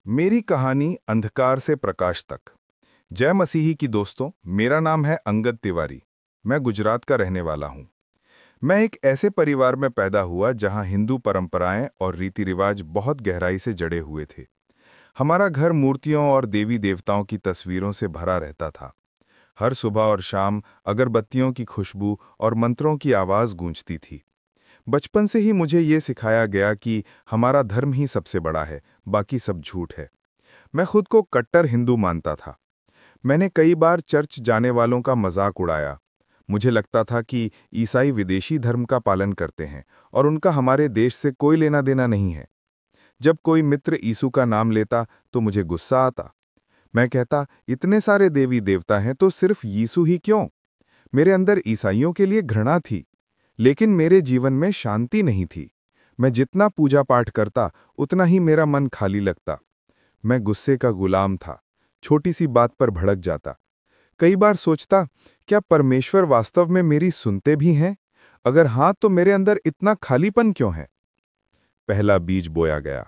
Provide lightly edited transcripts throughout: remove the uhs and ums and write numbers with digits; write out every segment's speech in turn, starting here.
मेरी कहानी अंधकार से प्रकाश तक। जय मसीही की दोस्तों, मेरा नाम है अंगद तिवारी। मैं गुजरात का रहने वाला हूँ। मैं एक ऐसे परिवार में पैदा हुआ जहाँ हिंदू परंपराएं और रीति रिवाज बहुत गहराई से जड़े हुए थे। हमारा घर मूर्तियों और देवी देवताओं की तस्वीरों से भरा रहता था। हर सुबह और शाम अगरबत्तियों की खुशबू और मंत्रों की आवाज़ गूंजती थी। बचपन से ही मुझे ये सिखाया गया कि हमारा धर्म ही सबसे बड़ा है, बाकी सब झूठ है। मैं खुद को कट्टर हिंदू मानता था। मैंने कई बार चर्च जाने वालों का मजाक उड़ाया। मुझे लगता था कि ईसाई विदेशी धर्म का पालन करते हैं और उनका हमारे देश से कोई लेना देना नहीं है। जब कोई मित्र यीशु का नाम लेता तो मुझे गुस्सा आता। मैं कहता, इतने सारे देवी देवता हैं तो सिर्फ यीशु ही क्यों? मेरे अंदर ईसाइयों के लिए घृणा थी, लेकिन मेरे जीवन में शांति नहीं थी। मैं जितना पूजा पाठ करता उतना ही मेरा मन खाली लगता। मैं गुस्से का गुलाम था, छोटी सी बात पर भड़क जाता। कई बार सोचता, क्या परमेश्वर वास्तव में मेरी सुनते भी हैं? अगर हाँ, तो मेरे अंदर इतना खालीपन क्यों है? पहला बीज बोया गया।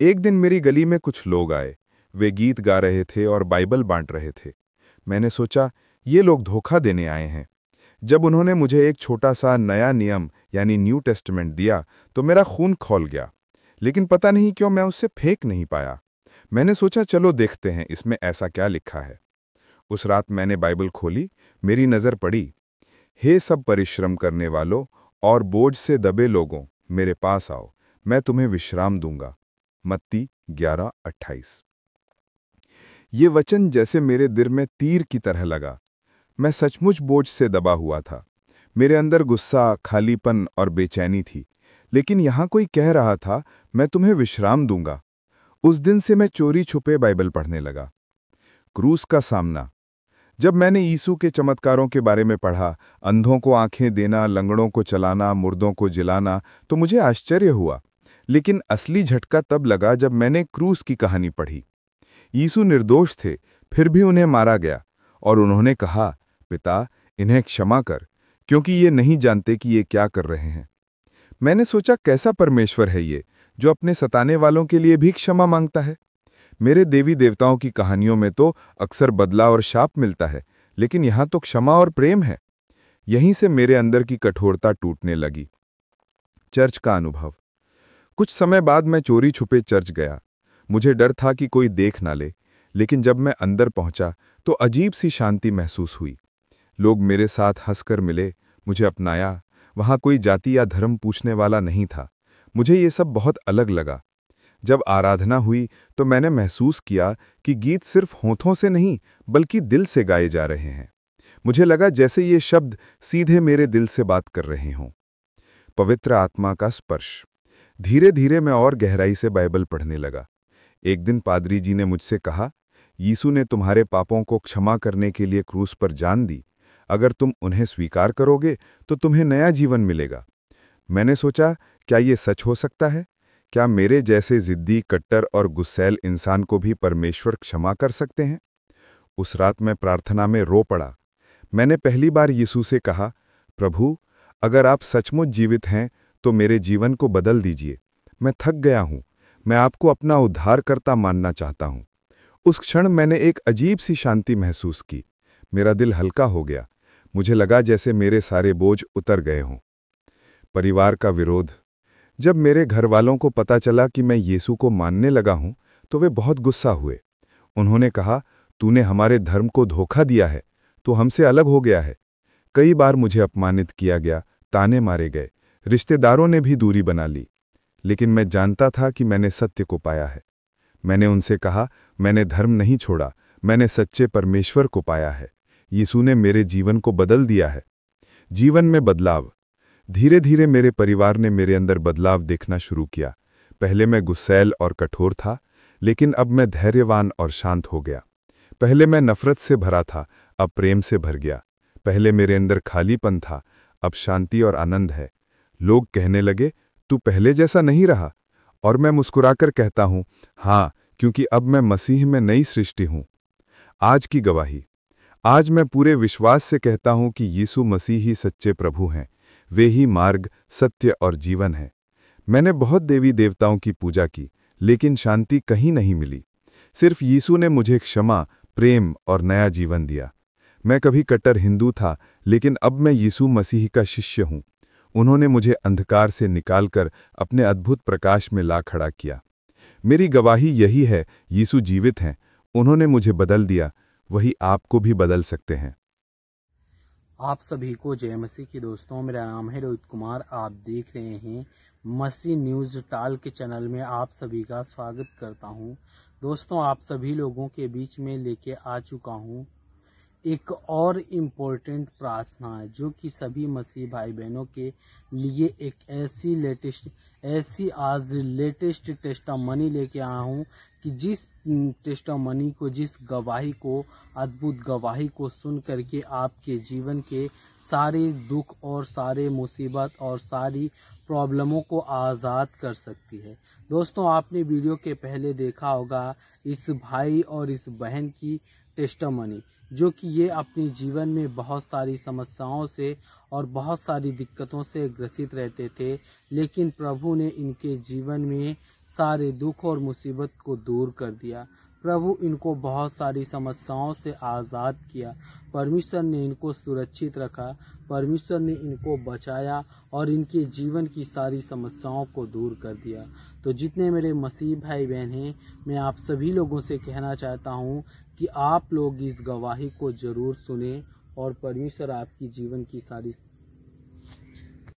एक दिन मेरी गली में कुछ लोग आए। वे गीत गा रहे थे और बाइबल बांट रहे थे। मैंने सोचा, ये लोग धोखा देने आए हैं। जब उन्होंने मुझे एक छोटा सा नया नियम यानी न्यू टेस्टामेंट दिया तो मेरा खून खौल गया। लेकिन पता नहीं क्यों मैं उससे फेंक नहीं पाया। मैंने सोचा, चलो देखते हैं इसमें ऐसा क्या लिखा है। उस रात मैंने बाइबल खोली। मेरी नज़र पड़ी, हे सब परिश्रम करने वालों और बोझ से दबे लोगों, मेरे पास आओ, मैं तुम्हें विश्राम दूंगा। मत्ती 11:28। ये वचन जैसे मेरे दिल में तीर की तरह लगा। मैं सचमुच बोझ से दबा हुआ था। मेरे अंदर गुस्सा, खालीपन और बेचैनी थी। लेकिन यहाँ कोई कह रहा था, मैं तुम्हें विश्राम दूंगा। उस दिन से मैं चोरी छुपे बाइबल पढ़ने लगा। क्रूस का सामना। जब मैंने यीशु के चमत्कारों के बारे में पढ़ा, अंधों को आंखें देना, लंगड़ों को चलाना, मुर्दों को जिलाना, तो मुझे आश्चर्य हुआ। लेकिन असली झटका तब लगा जब मैंने क्रूस की कहानी पढ़ी। यीशु निर्दोष थे, फिर भी उन्हें मारा गया और उन्होंने कहा, पिता, इन्हें क्षमा कर, क्योंकि ये नहीं जानते कि ये क्या कर रहे हैं। मैंने सोचा, कैसा परमेश्वर है ये, जो अपने सताने वालों के लिए भी क्षमा मांगता है। मेरे देवी देवताओं की कहानियों में तो अक्सर बदला और शाप मिलता है, लेकिन यहाँ तो क्षमा और प्रेम है। यहीं से मेरे अंदर की कठोरता टूटने लगी। चर्च का अनुभव। कुछ समय बाद मैं चोरी छुपे चर्च गया। मुझे डर था कि कोई देख ना ले, लेकिन जब मैं अंदर पहुंचा तो अजीब सी शांति महसूस हुई। लोग मेरे साथ हंसकर मिले, मुझे अपनाया। वहां कोई जाति या धर्म पूछने वाला नहीं था। मुझे ये सब बहुत अलग लगा। जब आराधना हुई तो मैंने महसूस किया कि गीत सिर्फ होठों से नहीं बल्कि दिल से गाए जा रहे हैं। मुझे लगा जैसे ये शब्द सीधे मेरे दिल से बात कर रहे हों। पवित्र आत्मा का स्पर्श। धीरे धीरे मैं और गहराई से बाइबल पढ़ने लगा। एक दिन पादरी जी ने मुझसे कहा, यीशु ने तुम्हारे पापों को क्षमा करने के लिए क्रूस पर जान दी। अगर तुम उन्हें स्वीकार करोगे तो तुम्हें नया जीवन मिलेगा। मैंने सोचा, क्या ये सच हो सकता है? क्या मेरे जैसे जिद्दी, कट्टर और गुस्सैल इंसान को भी परमेश्वर क्षमा कर सकते हैं? उस रात मैं प्रार्थना में रो पड़ा। मैंने पहली बार यीशु से कहा, प्रभु, अगर आप सचमुच जीवित हैं तो मेरे जीवन को बदल दीजिए। मैं थक गया हूँ। मैं आपको अपना उद्धारकर्ता मानना चाहता हूँ। उस क्षण मैंने एक अजीब सी शांति महसूस की। मेरा दिल हल्का हो गया। मुझे लगा जैसे मेरे सारे बोझ उतर गए हों। परिवार का विरोध। जब मेरे घर वालों को पता चला कि मैं यीशु को मानने लगा हूं, तो वे बहुत गुस्सा हुए। उन्होंने कहा, तूने हमारे धर्म को धोखा दिया है, तू हमसे अलग हो गया है। कई बार मुझे अपमानित किया गया, ताने मारे गए, रिश्तेदारों ने भी दूरी बना ली। लेकिन मैं जानता था कि मैंने सत्य को पाया है। मैंने उनसे कहा, मैंने धर्म नहीं छोड़ा, मैंने सच्चे परमेश्वर को पाया है। यीशु ने मेरे जीवन को बदल दिया है। जीवन में बदलाव। धीरे धीरे मेरे परिवार ने मेरे अंदर बदलाव देखना शुरू किया। पहले मैं गुस्सैल और कठोर था, लेकिन अब मैं धैर्यवान और शांत हो गया। पहले मैं नफरत से भरा था, अब प्रेम से भर गया। पहले मेरे अंदर खालीपन था, अब शांति और आनंद है। लोग कहने लगे, तू पहले जैसा नहीं रहा। और मैं मुस्कुराकर कहता हूँ, हाँ, क्योंकि अब मैं मसीह में नई सृष्टि हूँ। आज की गवाही। आज मैं पूरे विश्वास से कहता हूँ कि यीशु मसीह ही सच्चे प्रभु हैं। वे ही मार्ग, सत्य और जीवन हैं। मैंने बहुत देवी देवताओं की पूजा की, लेकिन शांति कहीं नहीं मिली। सिर्फ यीशु ने मुझे क्षमा, प्रेम और नया जीवन दिया। मैं कभी कट्टर हिंदू था, लेकिन अब मैं यीशु मसीह का शिष्य हूँ। उन्होंने मुझे अंधकार से निकालकर अपने अद्भुत प्रकाश में ला खड़ा किया। मेरी गवाही यही है, यीशु जीवित हैं। उन्होंने मुझे बदल दिया, वही आपको भी बदल सकते हैं। आप सभी को जय मसीह की दोस्तों, मेरा नाम है रोहित कुमार। आप देख रहे हैं मसीह न्यूज़ टाल के चैनल में आप सभी का स्वागत करता हूं। दोस्तों, आप सभी लोगों के बीच में लेके आ चुका हूं एक और इम्पोर्टेंट प्रार्थना है, जो कि सभी मसीह भाई बहनों के लिए एक ऐसी आज लेटेस्ट टेस्टामनी लेके आया हूँ कि जिस टेस्टामनी को, जिस गवाही को, अद्भुत गवाही को सुन करके आपके जीवन के सारे दुख और सारे मुसीबत और सारी प्रॉब्लमों को आज़ाद कर सकती है। दोस्तों, आपने वीडियो के पहले देखा होगा इस भाई और इस बहन की टेस्टामनी, जो कि ये अपने जीवन में बहुत सारी समस्याओं से और बहुत सारी दिक्कतों से ग्रसित रहते थे, लेकिन प्रभु ने इनके जीवन में सारे दुख और मुसीबत को दूर कर दिया। प्रभु इनको बहुत सारी समस्याओं से आज़ाद किया। परमेश्वर ने इनको सुरक्षित रखा, परमेश्वर ने इनको बचाया और इनके जीवन की सारी समस्याओं को दूर कर दिया। तो जितने मेरे मसीह भाई बहन हैं, मैं आप सभी लोगों से कहना चाहता हूँ कि आप लोग इस गवाही को ज़रूर सुने और परमेश्वर आपकी जीवन की सारी